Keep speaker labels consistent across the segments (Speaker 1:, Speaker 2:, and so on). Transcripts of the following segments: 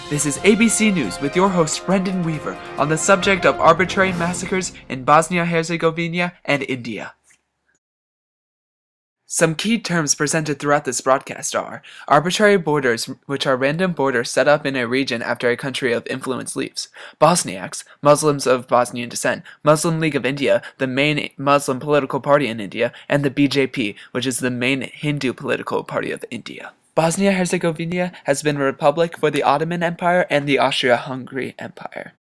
Speaker 1: This is ABC News with your host Brendan Weaver on the subject of arbitrary massacres in Bosnia-Herzegovina and India. Some key terms presented throughout this broadcast are arbitrary borders, which are random borders set up in a region after a country of influence leaves; Bosniaks, Muslims of Bosnian descent; Muslim League of India, the main Muslim political party in India; and the BJP, which is the main Hindu political party of India. Bosnia-Herzegovina has been a republic for the Ottoman Empire and the Austria-Hungary Empire.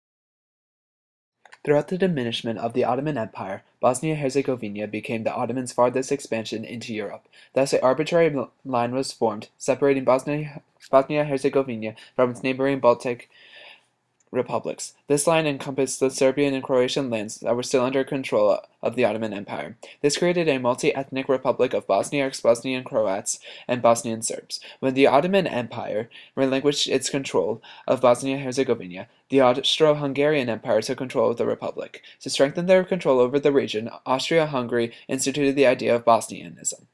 Speaker 1: Throughout the diminishment of the Ottoman Empire, Bosnia-Herzegovina became the Ottomans' farthest expansion into Europe. Thus, an arbitrary line was formed, separating Bosnia-Herzegovina from its neighboring Baltic republics. This line encompassed the Serbian and Croatian lands that were still under control of the Ottoman Empire. This created a multi-ethnic republic of Bosniaks, Bosnian Croats, and Bosnian Serbs. When the Ottoman Empire relinquished its control of Bosnia-Herzegovina, the Austro-Hungarian Empire took control of the republic. To strengthen their control over the region, Austria-Hungary instituted the idea of Bosnianism,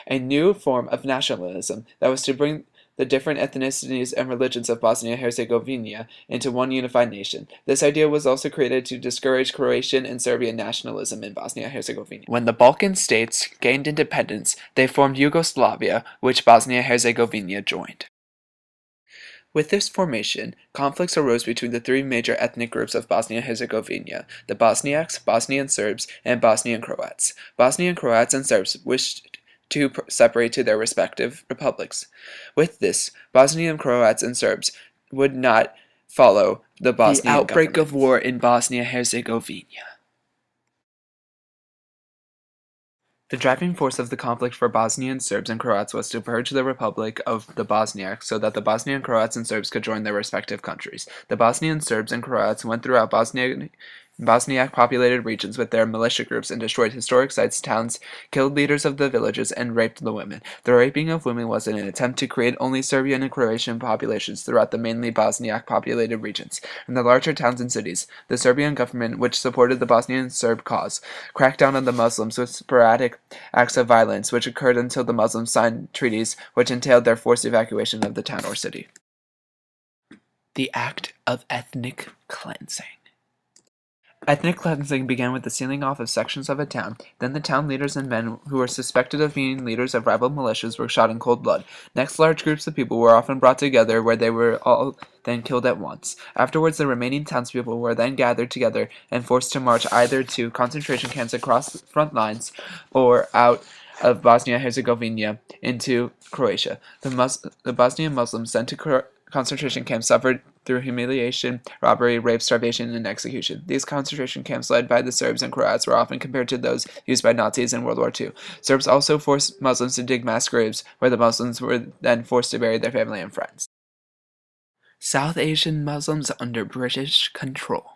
Speaker 1: a new form of nationalism that was to bring the different ethnicities and religions of Bosnia-Herzegovina into one unified nation. This idea was also created to discourage Croatian and Serbian nationalism in Bosnia-Herzegovina. When the Balkan states gained independence, they formed Yugoslavia, which Bosnia-Herzegovina joined. With this formation, conflicts arose between the three major ethnic groups of Bosnia-Herzegovina: the Bosniaks, Bosnian Serbs, and Bosnian Croats. Bosnian Croats and Serbs wished to separate to their respective republics. With this, Bosnian Croats and Serbs would not follow the Bosnian outbreak of war in Bosnia-Herzegovina. The driving force of the conflict for Bosnian Serbs and Croats was to purge the Republic of the Bosniaks so that the Bosnian Croats and Serbs could join their respective countries. The Bosnian Serbs and Croats went throughout Bosniak-populated regions with their militia groups and destroyed historic sites, towns, killed leaders of the villages, and raped the women. The raping of women was an attempt to create only Serbian and Croatian populations throughout the mainly Bosniak-populated regions. In the larger towns and cities, the Serbian government, which supported the Bosnian Serb cause, cracked down on the Muslims with sporadic acts of violence, which occurred until the Muslims signed treaties which entailed their forced evacuation of the town or city. The act of ethnic cleansing. Ethnic cleansing began with the sealing off of sections of a town. Then the town leaders and men who were suspected of being leaders of rival militias were shot in cold blood. Next, large groups of people were often brought together where they were all then killed at once. Afterwards, the remaining townspeople were then gathered together and forced to march either to concentration camps across front lines or out of Bosnia-Herzegovina into Croatia. The Bosnian Muslims sent to concentration camps suffered through humiliation, robbery, rape, starvation, and execution. These concentration camps led by the Serbs and Croats were often compared to those used by Nazis in World War II. Serbs also forced Muslims to dig mass graves, where the Muslims were then forced to bury their family and friends. South Asian Muslims under British control.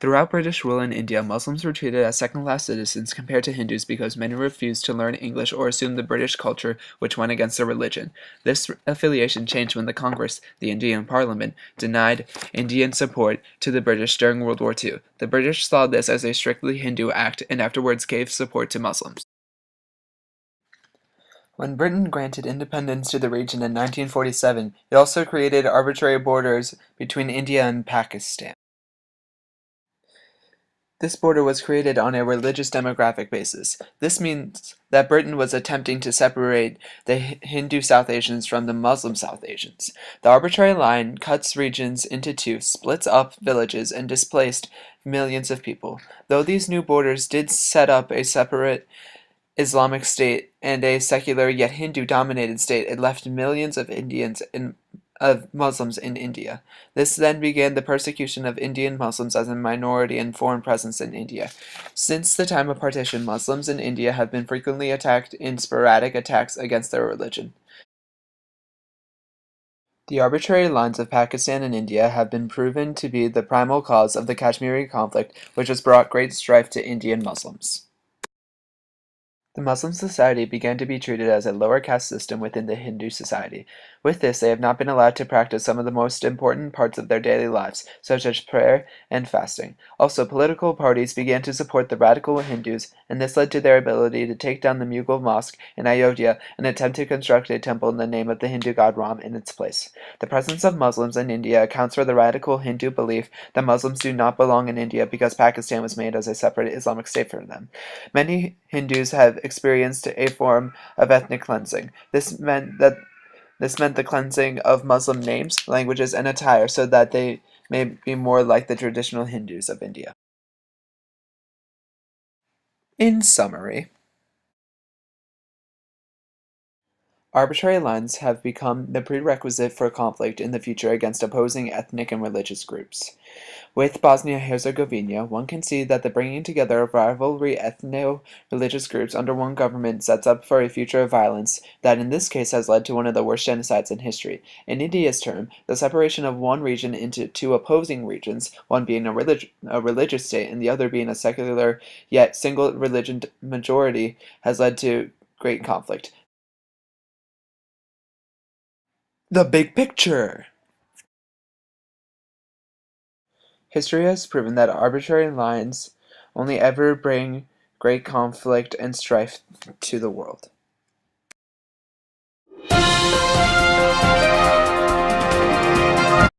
Speaker 1: Throughout British rule in India, Muslims were treated as second-class citizens compared to Hindus because many refused to learn English or assume the British culture, which went against their religion. This affiliation changed when the Congress, the Indian Parliament, denied Indian support to the British during World War II. The British saw this as a strictly Hindu act and afterwards gave support to Muslims. When Britain granted independence to the region in 1947, it also created arbitrary borders between India and Pakistan. This border was created on a religious demographic basis. This means that Britain was attempting to separate the Hindu South Asians from the Muslim South Asians. The arbitrary line cuts regions into two, splits up villages, and displaced millions of people. Though these new borders did set up a separate Islamic state and a secular yet Hindu-dominated state, it left millions of Muslims in India. This then began the persecution of Indian Muslims as a minority and foreign presence in India. Since the time of partition, Muslims in India have been frequently attacked in sporadic attacks against their religion. The arbitrary lines of Pakistan and India have been proven to be the primal cause of the Kashmiri conflict, which has brought great strife to Indian Muslims. The Muslim society began to be treated as a lower caste system within the Hindu society. With this, they have not been allowed to practice some of the most important parts of their daily lives, such as prayer and fasting. Also, political parties began to support the radical Hindus, and this led to their ability to take down the Mughal mosque in Ayodhya and attempt to construct a temple in the name of the Hindu god Ram in its place. The presence of Muslims in India accounts for the radical Hindu belief that Muslims do not belong in India because Pakistan was made as a separate Islamic state for them. Many Hindus have experienced a form of ethnic cleansing. This meant the cleansing of Muslim names, languages, and attire so that they may be more like the traditional Hindus of India. In summary, arbitrary lines have become the prerequisite for conflict in the future against opposing ethnic and religious groups. With Bosnia-Herzegovina, one can see that the bringing together of rivalry ethno-religious groups under one government sets up for a future of violence that in this case has led to one of the worst genocides in history. In India's term, the separation of one region into two opposing regions, one being a religious state and the other being a secular yet single religion majority, has led to great conflict. The big picture! History has proven that arbitrary lines only ever bring great conflict and strife to the world.